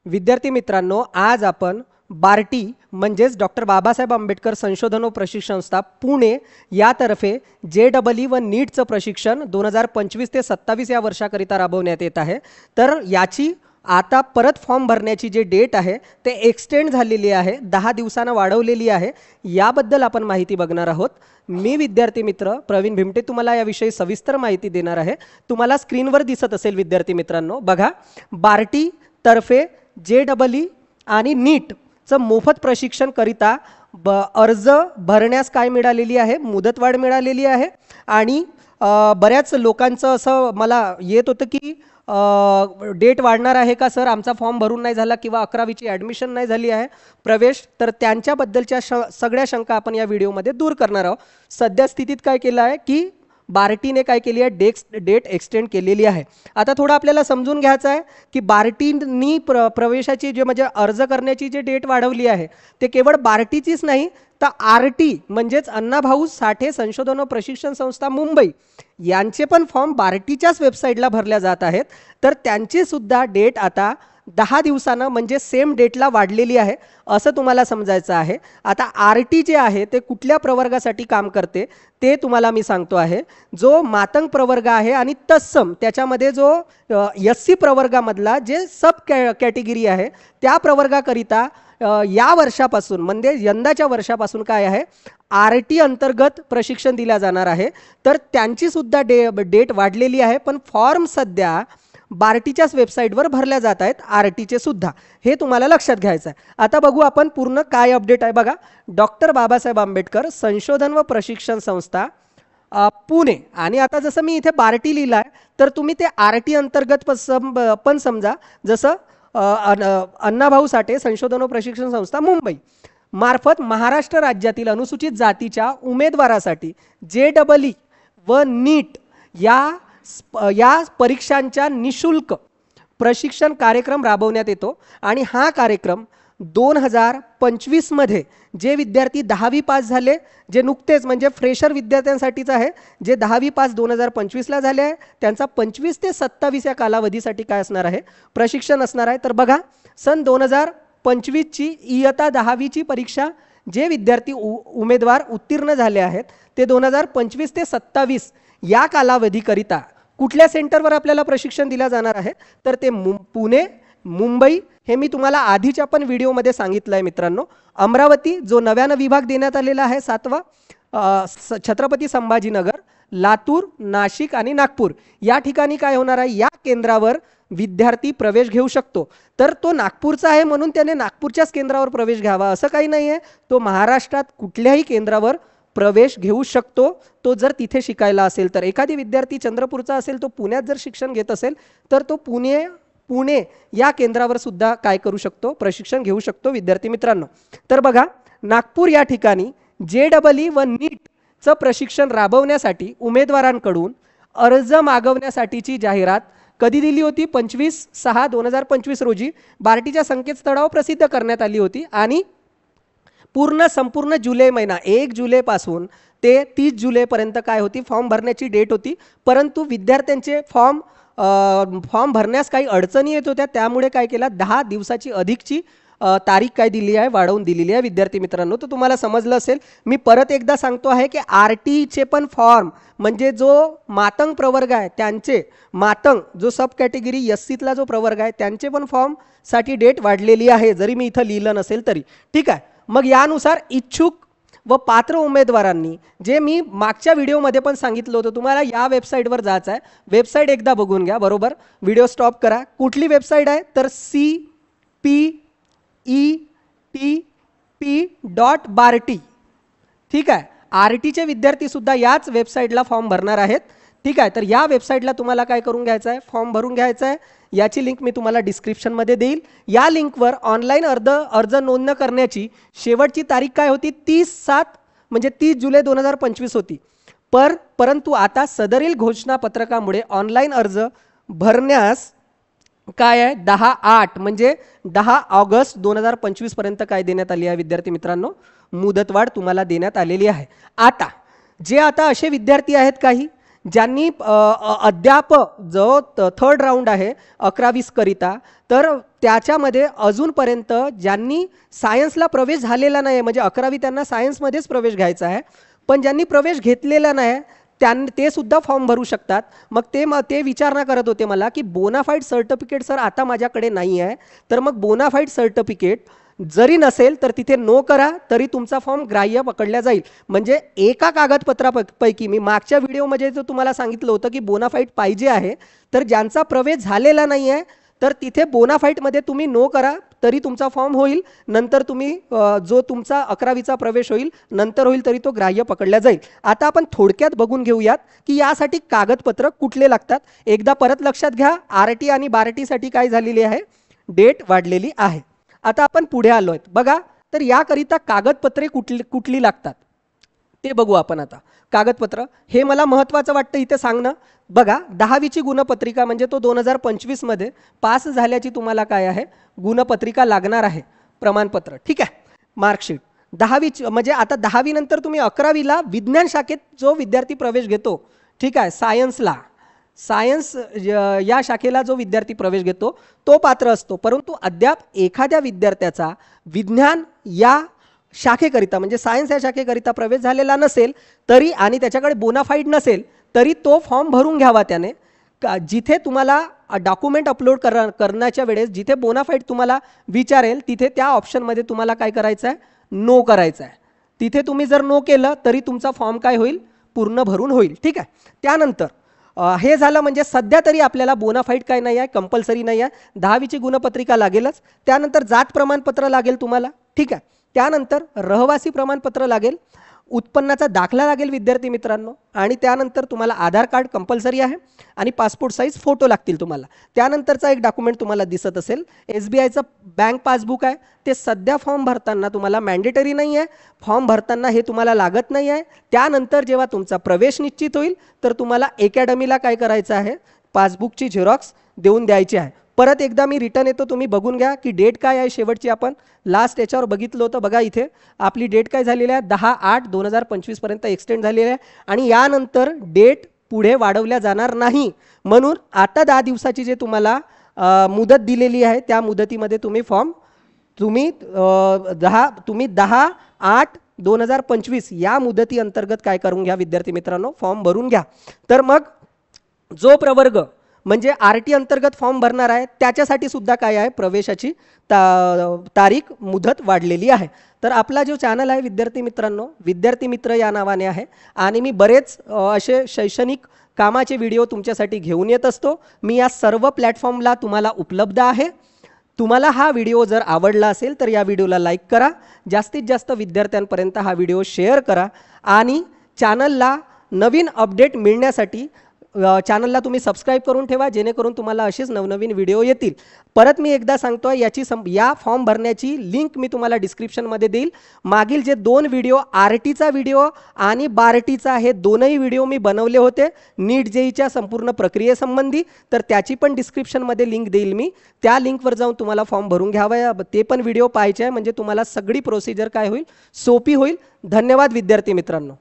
विद्यार्थी मित्रांनो, आज आपण बार्टी म्हणजेच डॉक्टर बाबासाहेब आंबेडकर संशोधन व प्रशिक्षण संस्था पुणे यातर्फे JEE व नीटचं प्रशिक्षण 2025 ते 27 या वर्षाकरिता राबवण्यात येत आहे। तर याची आता परत फॉर्म भरण्याची जे डेट आहे ते एक्सटेंड झालेली आहे, 10 दिवसांना वाढवलेली आहे। याबद्दल आपण माहिती बघणार आहोत। मी विद्यार्थी मित्र प्रवीण भिमटे तुम्हाला याविषयी सविस्तर माहिती देणार आहे। तुम्हाला स्क्रीनवर दिसत असेल विद्यार्थी मित्रांनो, बघा बार्टी तर्फे JEE आणि नीटचं मोफत प्रशिक्षण करिता अर्ज भरण्यास काय मिळालेली आहे, मुदतवाढ मिळालेली आहे। आणि बऱ्याच लोकांचं असं मला येत होतं की डेट वाढणार आहे का सर, आमचा फॉर्म भरून नाही झाला किंवा 11वीची ॲडमिशन नाही झाली आहे प्रवेश, तर त्यांच्याबद्दलच्या सगळ्या शंका आपण या व्हिडिओमध्ये दूर करणार आहोत। सध्या स्थितीत काय केलं आहे की बार्टीने काय केली आहे, डेट एक्सटेंड केलेली आहे। आता थोडं आपल्याला समजून घ्यायचं आहे की बार्टीनी प्रवेशाची जे म्हणजे अर्ज करण्याची जे डेट वाढवली आहे ते केवळ बार्टीचीच नाही तर RT म्हणजेच अण्णाभाऊ साठे संशोधन व प्रशिक्षण संस्था मुंबई यांचे पण फॉर्म बार्टीच्याच वेबसाईटला भरल्या जात आहेत। तर त्यांची सुद्धा डेट आता 10 दिवसांना म्हणजे सेम डेटला वाढलेली आहे असं तुम्हाला समजायचं आहे। आता RT जे आहे ते कुठल्या प्रवर्गासाठी काम करते ते तुम्हाला मी सांगतो आहे। जो मातंग प्रवर्ग आहे आणि तत्सम त्याच्यामध्ये जो SC प्रवर्गामधला जे सब कॅटेगरी आहे त्या प्रवर्गाकरिता या वर्षापासून म्हणजे यंदाच्या वर्षापासून काय आहे RT अंतर्गत प्रशिक्षण दिल्या जाणार आहे। तर त्यांची सुद्धा डेट वाढलेली आहे, पण फॉर्म सध्या बार्टीच्याच वेबसाईटवर भरल्या जात आहेत RTचे सुद्धा, हे तुम्हाला लक्षात घ्यायचं आहे। आता बघू आपण पूर्ण काय अपडेट आहे। बघा, डॉक्टर बाबासाहेब आंबेडकर संशोधन व प्रशिक्षण संस्था पुणे, आणि आता जसं मी इथे बार्टी लिहिलं आहे तर तुम्ही ते RT अंतर्गत पण समजा, जसं अण्णाभाऊ साठे संशोधन व प्रशिक्षण संस्था मुंबई मार्फत महाराष्ट्र राज्यातील अनुसूचित जातीच्या उमेदवारासाठी JEE व नीट या परीक्षांच्या निशुल्क प्रशिक्षण कार्यक्रम राबवण्यात येतो। आणि हा कार्यक्रम 2025 मध्ये जे विद्यार्थी 10वी पास झाले, जे नुकतेच म्हणजे फ्रेशर विद्यार्थ्यांसाठीच आहे, जे 10वी पास 2025 ला झाले आहे त्यांचा 25 ते 27 या कालावधीसाठी काय असणार आहे, प्रशिक्षण असणार आहे। तर बघा, सन 2025 ची इयत्ता 10वीची परीक्षा जे विद्यार्थी उमेदवार उत्तीर्ण झाले आहेत ते 2025 ते 27 या कालावधीकरिता कुठल्या सेंटरवर आपल्याला प्रशिक्षण दिलं जाणार आहे, तर ते पुणे, मुंबई, हे मी तुम्हाला आधीच्या पण व्हिडिओमध्ये सांगितलं आहे मित्रांनो। अमरावती जो नव्यानं विभाग देण्यात आलेला आहे 7वा, छत्रपती संभाजीनगर, लातूर, नाशिक आणि नागपूर या ठिकाणी काय होणार आहे, या केंद्रावर विद्यार्थी प्रवेश घेऊ शकतो। तर तो नागपूरचा आहे म्हणून त्याने नागपूरच्याच केंद्रावर प्रवेश घ्यावा असं काही नाही आहे, तो महाराष्ट्रात कुठल्याही केंद्रावर प्रवेश घेऊ शकतो, तो जर तिथे शिकायला असेल तर। एखादी विद्यार्थी चंद्रपूरचा असेल, तो पुण्यात जर शिक्षण घेत असेल तर तो पुणे या केंद्रावर सुद्धा काय करू शकतो, प्रशिक्षण घेऊ शकतो विद्यार्थी मित्रांनो। तर बघा, नागपूर या ठिकाणी JEE व नीटचं प्रशिक्षण राबवण्यासाठी उमेदवारांकडून अर्ज मागवण्यासाठीची जाहिरात कधी दिली होती, 25/6/2025 रोजी बार्टीच्या संकेतस्थळावर प्रसिद्ध करण्यात आली होती। आणि संपूर्ण जुलै महिना 1 जुलैपासून ते 30 जुलैपर्यंत काय होती, फॉर्म भरण्याची डेट होती। परंतु विद्यार्थ्यांचे फॉर्म भरण्यास काही अडचणी येत होत्या, त्यामुळे काय केला, 10 दिवसाची अधिकची तारीख काय दिली आहे, वाढवून दिलेली आहे विद्यार्थी मित्रांनो। तर तुम्हाला समजलं असेल, मी परत एकदा सांगतो आहे की RTचे पण फॉर्म म्हणजे जो मातंग प्रवर्ग आहे त्यांचे, मातंग जो सब कॅटेगरी SCतला जो प्रवर्ग आहे त्यांचे पण फॉर्म साठी डेट वाढलेली आहे, जरी मी इथं लिहिलं नसेल तरी, ठीक आहे। मग यानुसार इच्छुक व पात्र उमेदवारांनी, जे मी मागच्या व्हिडिओमध्ये पण सांगितलं होतं तुम्हाला, या वेबसाईटवर जायचं आहे, वेबसाईट एकदा बघून घ्या बरोबर, व्हिडिओ स्टॉप करा। कुठली वेबसाईट आहे तर CPETP.BARTI, ठीक आहे। RTचे विद्यार्थी सुद्धा याच वेबसाईटला फॉर्म भरणार आहेत, ठीक आहे। तर या वेबसाईटला तुम्हाला काय करून घ्यायचं आहे, फॉर्म भरून घ्यायचा आहे। याची लिंक मी तुम्हाला डिस्क्रिप्शनमध्ये देईल। या लिंकवर ऑनलाईन अर्ज नोंदणी करण्याची शेवटची तारीख काय होती, 30/7 म्हणजे 30 जुलै 2025 होती। परंतु आता सदरील घोषणापत्रकामुळे ऑनलाईन अर्ज भरण्यास काय आहे, 10/8 म्हणजे 10 ऑगस्ट 2025 पर्यंत काय देण्यात आली आहे विद्यार्थी मित्रांनो, मुदतवाढ तुम्हाला देण्यात आलेली आहे। आता असे विद्यार्थी आहेत काही ज्यांनी अद्याप जो थर्ड राऊंड आहे 11-20 करिता, तर त्याच्यामध्ये अजूनपर्यंत ज्यांनी सायन्सला प्रवेश झालेला नाही, म्हणजे 11वी त्यांना सायन्समध्येच प्रवेश घ्यायचा आहे, पण ज्यांनी प्रवेश घेतलेला नाही ते सुद्धा फॉर्म भरू शकतात. मग ते विचारणा करत होते मला की बोनाफाईड सर्टिफिकेट सर आता माझ्याकडे नाही आहे, तर मग बोनाफाईड सर्टिफिकेट जरी नसेल तर तिथे नो करा, तरी तुमचा फॉर्म ग्राह्य पकडला जाईल. म्हणजे एका कागदपत्रापैकी मी मागच्या व्हिडिओमध्ये जो तुम्हाला सांगितलं होतं की बोनाफाईड पाहिजे आहे, तर ज्यांचा प्रवेश झालेला नाही आहे तर तिथे बोनाफाईडमध्ये तुम्ही नो करा, तरी तुमचा फॉर्म होईल. नंतर तुम्ही जो तुमचा 11वीचा प्रवेश होईल नंतर होईल, तरी तो ग्राह्य पकडला जाईल. आता आपण थोडक्यात बघून घेऊयात की यासाठी कागदपत्र कुठले लागतात. एकदा परत लक्षात घ्या, आरटी आणि बारटीसाठी काय झालेली आहे, डेट वाढलेली आहे. आता आपण पुढे आलोय बघा, तर याकरिता कागदपत्रे कुठली लागतात ते बघू आपण. आता कागदपत्र हे मला महत्त्वाचं वाटतं इथे सांगणं. बघा, 10वीची गुणपत्रिका म्हणजे तो 2025 मध्ये पास झाल्याची तुम्हाला काय आहे गुणपत्रिका लागणार आहे, प्रमाणपत्र, ठीक आहे, मार्कशीट. 10वीची म्हणजे आता 10वी नंतर तुम्ही 11वीला विज्ञान शाखेत जो विद्यार्थी प्रवेश घेतो, ठीक आहे, सायन्स या शाखेला जो विद्यार्थी प्रवेश घेतो तो पात्र असतो. परंतु अद्याप एखाद्या विद्यार्थ्याचा विज्ञान या शाखेकरिता म्हणजे सायन्स या शाखेकरिता प्रवेश झालेला नसेल तरी आणि त्याच्याकडे बोनाफाईड नसेल तरी तो फॉर्म भरून घ्यावा त्याने. जिथे तुम्हाला डॉक्युमेंट अपलोड करण्याच्या वेळेस जिथे बोनाफाईड तुम्हाला विचारेल तिथे त्या ऑप्शनमध्ये तुम्हाला काय करायचं आहे, नो करायचं आहे. तिथे तुम्ही जर नो केलं तरी तुमचा फॉर्म काय होईल, पूर्ण भरून होईल, ठीक आहे. त्यानंतर हे झालं म्हणजे सध्या तरी आपल्याला बोनाफाईड काय नाही आहे, कंपल्सरी नाही आहे. 10वीची गुणपत्रिका लागेलच. त्यानंतर जात प्रमाणपत्र लागेल तुम्हाला, ठीक आहे. त्यानंतर रहिवासी प्रमाणपत्र लागेल, उत्पन्नाचा दाखला लागेल विद्यार्थी मित्रांनो, आणि त्यानंतर तुम्हाला आधार कार्ड कंपल्सरी आहे आणि पासपोर्ट साईज फोटो लागतील तुम्हाला. त्यानंतरचा एक डॉक्युमेंट तुम्हाला दिसत असेल SBIचं बँक पासबुक आहे. ते सध्या फॉर्म भरताना तुम्हाला मॅन्डेटरी नाही आहे, फॉर्म भरताना हे तुम्हाला लागत नाही आहे. त्यानंतर जेव्हा तुमचा प्रवेश निश्चित होईल तर तुम्हाला अकॅडमीला काय करायचं आहे, पासबुकची झेरॉक्स देऊन द्यायची आहे. परत एकदा मी रिटर्न येतो, तुम्ही बघून घ्या की डेट काय आहे शेवटची. आपण लास्ट याच्यावर बघितलं होतं, बघा इथे आपली डेट काय झालेली आहे, 10/8/2025 पर्यंत एक्सटेंड झालेली आहे आणि यानंतर डेट पुढे वाढवल्या जाणार नाही. म्हणून आता 10 दिवसाची जे तुम्हाला मुदत दिलेली आहे त्या मुदतीमध्ये तुम्ही फॉर्म 10/8/2025 या मुदती अंतर्गत काय करून घ्या विद्यार्थी मित्रांनो, फॉर्म भरून घ्या. तर मग जो प्रवर्ग म्हणजे RT अंतर्गत फॉर्म भरणार आहे त्याच्यासाठी सुद्धा काय आहे, प्रवेशाची तारीख मुदत वाढलेली आहे. तर आपला जो चॅनल आहे विद्यार्थी मित्रांनो, विद्यार्थी मित्र या नावाने आहे आणि मी बरेच असे शैक्षणिक कामाचे व्हिडिओ तुमच्यासाठी घेऊन येत असतो. मी या सर्व प्लॅटफॉर्मला तुम्हाला उपलब्ध आहे. तुम्हाला हा व्हिडिओ जर आवडला असेल तर या व्हिडिओला लाईक करा, जास्तीत जास्त विद्यार्थ्यांपर्यंत हा व्हिडिओ शेअर करा आणि चॅनलला नवीन अपडेट मिळण्यासाठी चॅनलला तुम्ही सबस्क्राईब करून ठेवा, जेणेकरून तुम्हाला असेच नवनवीन व्हिडिओ येतील. परत मी एकदा सांगतोय, या फॉर्म भरण्याची लिंक मी तुम्हाला डिस्क्रिप्शनमध्ये देईल. मागील जे 2 व्हिडिओ, RTचा व्हिडिओ आणि बार्टीचा, हे दोनही व्हिडिओ मी बनवले होते नीट JEEच्या संपूर्ण प्रक्रियेसंबंधी, तर त्याची पण डिस्क्रिप्शनमध्ये लिंक देईल मी. त्या लिंकवर जाऊन तुम्हाला फॉर्म भरून घ्यावा, ते पण व्हिडिओ पाहायचे आहे, म्हणजे तुम्हाला सगळी प्रोसिजर काय होईल, सोपी होईल. धन्यवाद विद्यार्थी मित्रांनो.